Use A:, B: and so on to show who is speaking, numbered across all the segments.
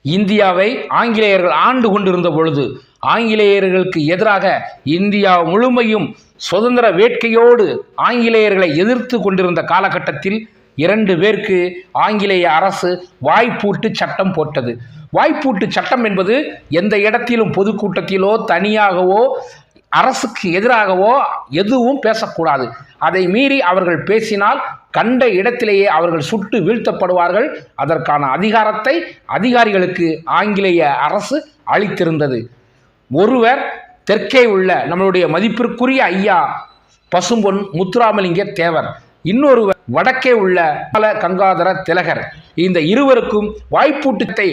A: இந்தியாவை ஆங்கிலேயர்கள் ஆண்டு கொண்டிருந்த பொழுது ஆங்கிலேயர்களுக்கு எதிராக இந்தியா முழுமையும் சுதந்திர வேட்கையோடு ஆங்கிலேயர்களை எதிர்த்து கொண்டிருந்த காலகட்டத்தில் 2 பேருக்கு ஆங்கிலேய அரசு வாய்ப்பூட்டு சட்டம் போட்டது. வாய்ப்பூட்டு சட்டம் என்பது எந்த இடத்திலும் பொதுக்கூட்டத்திலோ தனியாகவோ அரசுக்கு எதிராகவோ எதுவும் பேசக்கூடாது. அதை மீறி அவர்கள் பேசினால் கண்ட இடத்திலேயே அவர்கள் சுட்டு வீழ்த்தப்படுவார்கள். அதற்கான அதிகாரத்தை அதிகாரிகளுக்கு ஆங்கிலேய அரசு அளித்திருந்தது. ஒருவர் தெற்கே உள்ள நம்மளுடைய மதிப்பிற்குரிய ஐயா பசும்பொன் முத்துராமலிங்க தேவர், இன்னொருவர் வடக்கே உள்ள கங்காதர திலகர். இந்த இருவருக்கும் வாய்ப்பூட்டத்தை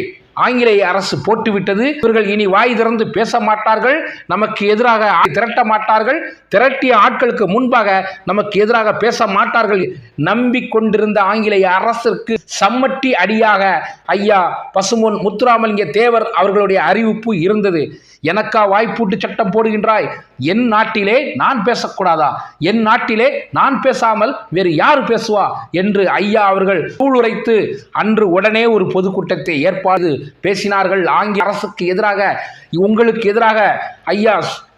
A: ஆங்கிலேய அரசு போட்டுவிட்டது. இவர்கள் இனி வாய் திறந்து பேச மாட்டார்கள், நமக்கு எதிராக திரட்ட மாட்டார்கள், திரட்டிய ஆட்களுக்கு முன்பாக நமக்கு எதிராக பேச மாட்டார்கள். நம்பிக்கொண்டிருந்த ஆங்கிலேய அரசிற்கு சம்மட்டி அடியாக ஐயா பசும்பொன் முத்துராமலிங்க தேவர் அவர்களுடைய அறிவிப்பு இருந்தது. எனக்கா வாய்ப்பூட்டு சட்டம் போடுகின்றாய்? என் நாட்டிலே நான் பேசக்கூடாதா? என் நாட்டிலே நான் பேசாமல் வேறு யார் பேசுவா என்று ஐயா அவர்கள் சூளுரைத்து அன்று உடனே ஒரு பொதுக்கூட்டத்தை ஏற்பாடு பேசினார்கள். ஆங்கில அரசுக்கு எதிராக, உங்களுக்கு எதிராக ஐயா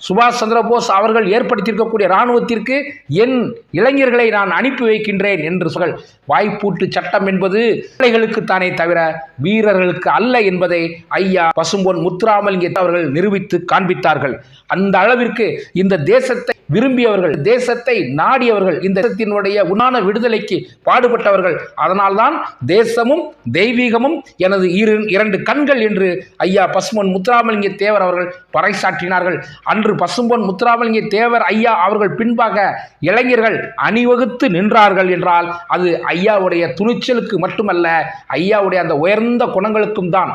A: சுபாஷ் சந்திரபோஸ் அவர்கள் ஏற்படுத்தியிருக்கக்கூடிய இராணுவத்திற்கு என் இளைஞர்களை நான் அனுப்பி வைக்கின்றேன் என்று சொல். வாய்ப்பூட்டு சட்டம் என்பது பிள்ளைகளுக்குத்தானே தவிர வீரர்களுக்கு அல்ல என்பதை ஐயா பசும்பொன் முத்துராமலிங்க அவர்கள் நிரூபித்து காண்பித்தார்கள். அந்த அளவிற்கு இந்த தேசத்தை விரும்பியவர்கள், தேசத்தை நாடியவர்கள், இந்த தேசத்தினுடைய உண்ணான விடுதலைக்கு பாடுபட்டவர்கள். அதனால்தான் தேசமும் தெய்வீகமும் எனது 2 கண்கள் என்று ஐயா பசும்பொன் முத்துராமலிங்க தேவர் அவர்கள் பறைசாற்றினார்கள். அன்று பசும்பொன் முத்துராமலிங்க தேவர் ஐயா அவர்கள் பின்பாக இளைஞர்கள் அணிவகுத்து நின்றார்கள் என்றால் அது ஐயாவுடைய துணிச்சலுக்கு மட்டுமல்ல, ஐயாவுடைய அந்த உயர்ந்த குணங்களுக்கும் தான்.